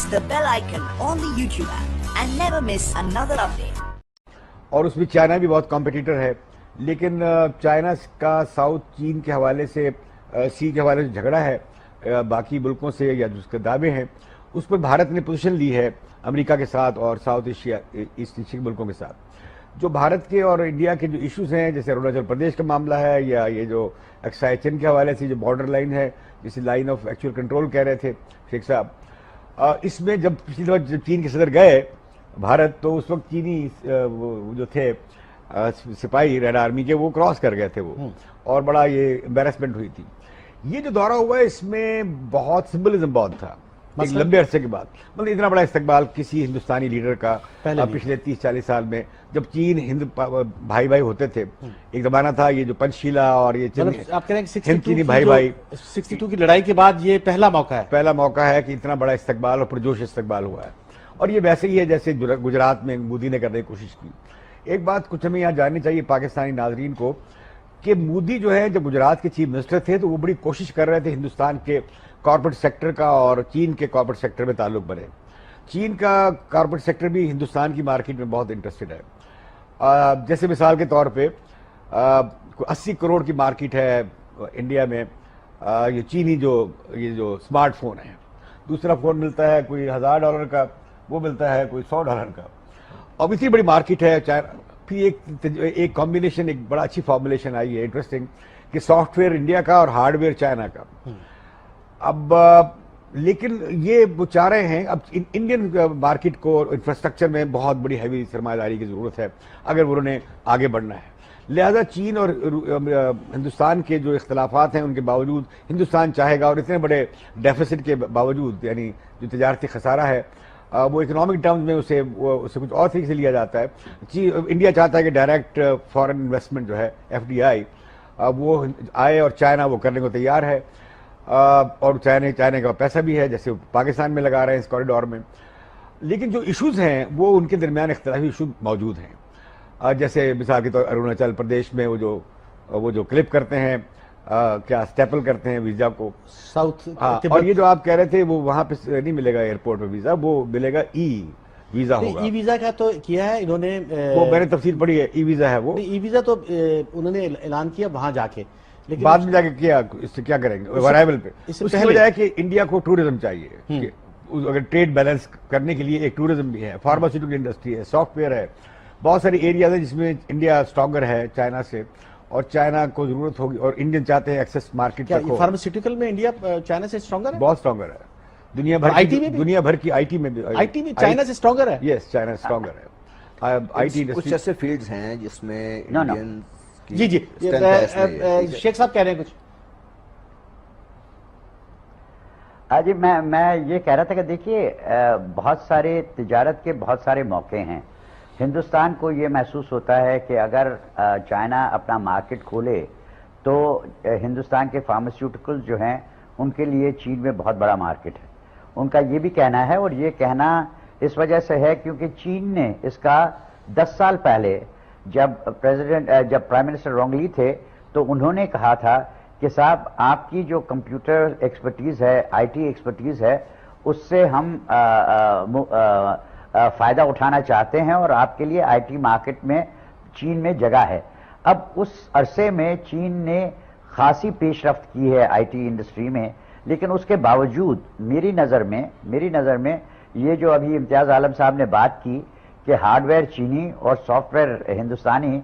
press the bell icon on the YouTube app and never miss another update. اور اس میں China بھی بہت competitor ہے، لیکن چائنا کا ساؤتھ چین کے حوالے سے سی کے حوالے سے جھگڑا ہے باقی ملکوں سے، یا جو اس کے دعوے ہیں اس پر بھارت نے پوزیشن لی ہے امریکہ کے ساتھ اور ساؤتھ ایسٹ ایشیا ملکوں کے ساتھ. جو بھارت کے اور انڈیا کے جو ایشوز ہیں، جیسے اروناچل پردیش کا معاملہ ہے، یا یہ جو اکسائی چین کے حوالے سے جو بارڈر لائن ہے جسے لائن آف ایکچوئل کنٹرول کہہ رہے تھے شیخ صاحب، اس میں جب پچھلی دفعہ جب چین کے صدر گئے بھارت، تو اس وقت چینی جو تھے سپاہی ریڈ آرمی کے، وہ کراس کر گئے تھے وہ، اور بڑا یہ امبیرسمنٹ ہوئی تھی. یہ جو دورہ ہوا ہے اس میں بہت سمبلزم بہت تھا ایک لمبے عرصے کے بعد. مطلب اتنا بڑا استقبال کسی ہندوستانی لیڈر کا پچھلے 30-40 سال میں، جب چین ہند بھائی بھائی ہوتے تھے. ایک زمانہ تھا یہ جو پنچ شیلا اور یہ آپ کہہ رہے ہیں ہند چینی بھائی بھائی، 62 کی لڑائی کے بعد یہ پہلا موقع ہے کہ اتنا بڑا استقبال اور پرجوش استقبال ہوا ہے. اور یہ ویسے ہی ہے جیسے گجرات میں مودی نے کرنے کی کوشش کی. ایک بات کچھ ہمیں یہاں جاننی چاہیے پاکستانی ناظرین کو، کہ مودی جو ہے جب گجرات کے چیف منسٹر تھے تو وہ بڑی کوشش کر رہے تھے ہندوستان کے کارپوریٹ سیکٹر کا اور چین کے کارپوریٹ سیکٹر میں تعلق بنے. چین کا کارپوریٹ سیکٹر بھی ہندوستان کی مارکیٹ میں بہت انٹرسٹڈ ہے. جیسے مثال کے طور پہ 80 کروڑ کی مارکیٹ ہے انڈیا میں یہ چینی یہ جو اسمارٹ فون ہے. دوسرا فون ملتا ہے کوئی $1000 کا، وہ ملتا ہے کوئی $100 کا. اب اتنی بڑی مارکیٹ ہے. پھر ایک کمبینیشن، ایک بڑا اچھی فارمولیشن آئی ہے انٹرسٹنگ، کہ سافٹ ویئر انڈیا کا اور ہارڈ ویئر چائنا کا. اب لیکن یہ وہ چاہ رہے ہیں اب انڈین مارکیٹ کو انفراسٹرکچر میں بہت بڑی ہیوی سرمایہ داری کی ضرورت ہے اگر انہوں نے آگے بڑھنا ہے. لہذا چین اور ہندوستان کے جو اختلافات ہیں ان کے باوجود ہندوستان چاہے گا، اور اتنے بڑے ڈیفیسٹ کے باوجود، یعنی جو تجارتی خسارہ ہے وہ اکنامک ٹرمز میں اسے کچھ اور طریقے سے لیا جاتا ہے. انڈیا چاہتا ہے کہ ڈائریکٹ فارن انویسٹمنٹ جو ہے FDI وہ آئے، اور چائنا وہ کرنے کو تیار ہے، اور چائنا کا پیسہ بھی ہے جیسے پاکستان میں لگا رہے ہیں اس کوریڈور میں. لیکن جو ایشوز ہیں وہ ان کے درمیان اختلافی ایشو موجود ہیں. جیسے مثال کے طور اروناچل پردیش میں وہ جو کلپ کرتے ہیں، کیا اسٹیپل کرتے ہیں ویزا کو ساؤتھ. اور یہ جو آپ کہہ رہے تھے وہ وہاں پہ نہیں ملے گا ایئرپورٹ پہ ویزا، وہ ملے گا ویزا ہوگا. ای ویزا کا تو کیا ہے انہوں نے، وہ میں نے تفصیل پڑھی ہے. ویزا ہے وہ. ای ویزا تو انہوں نے اعلان کیا وہاں جا کے، لیکن بعد میں جا کے کیا اس سے کیا کریں گے ورائیول پہ. اس کی وجہ ہے کہ انڈیا کو ٹورزم چاہیے، اگر ٹریڈ بیلنس کرنے کے لیے ایک ٹورزم بھی ہے، فارماسیوٹیکل انڈسٹری ہے، سافٹ ویئر ہے، بہت ساری ایریاز ہیں جس میں انڈیا اسٹرانگر ہے چائنا سے، اور چائنا کو ضرورت ہوگی، اور انڈین چاہتے ہیں ایکسس مارکیٹ تک ہو. فارماسیوٹیکل میں انڈیا چائنا سے اسٹرانگر ہے، بہت اسٹرانگر ہے. دنیا بھر کی آئی ٹی میں چائنا سے اسٹرانگر ہے. یس، چائنا اسٹرانگر ہے. آئی ٹی کچھ ایسے فیلڈز ہیں جس میں انڈین جی شیخ صاحب کہہ رہے ہیں کچھ. جی میں یہ کہہ رہا تھا کہ دیکھیے بہت سارے تجارت کے بہت سارے موقع ہیں. ہندوستان کو یہ محسوس ہوتا ہے کہ اگر چائنا اپنا مارکیٹ کھولے تو ہندوستان کے فارماسیوٹیکل جو ہیں ان کے لیے چین میں بہت بڑا مارکیٹ ہے. ان کا یہ بھی کہنا ہے، اور یہ کہنا اس وجہ سے ہے کیونکہ چین نے اس کا 10 سال پہلے جب پرائم منسٹر رونگلی تھے تو انہوں نے کہا تھا کہ صاحب آپ کی جو کمپیوٹر ایکسپرٹیز ہے، IT ایکسپرٹیز ہے، اس سے ہم فائدہ اٹھانا چاہتے ہیں، اور آپ کے لیے IT مارکیٹ میں چین میں جگہ ہے. اب اس عرصے میں چین نے خاصی پیش رفت کی ہے IT انڈسٹری میں، لیکن اس کے باوجود میری نظر میں یہ جو ابھی امتیاز عالم صاحب نے بات کی کہ ہارڈ ویئر چینی اور سافٹ ویئر ہندوستانی،